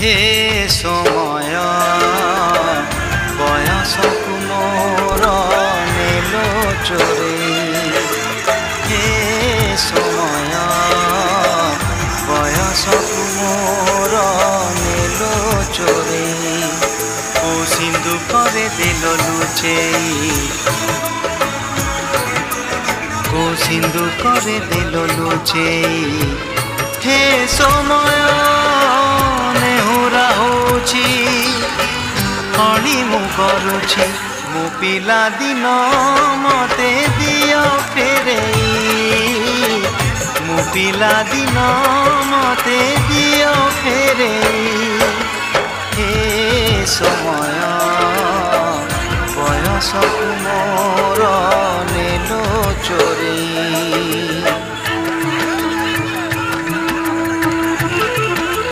हे समय बयसकु मोर नेलो चोरेई हे समय बयसकु मोर नेलो चोरेई ओ सिंधु करे दिल लुचेई को सिंधु करे दिल लुचेई हे समय नेहुरा होची हणी मु करुछि मो पिला दिन मते दियो फेरेई मो पिला दिन मते दियो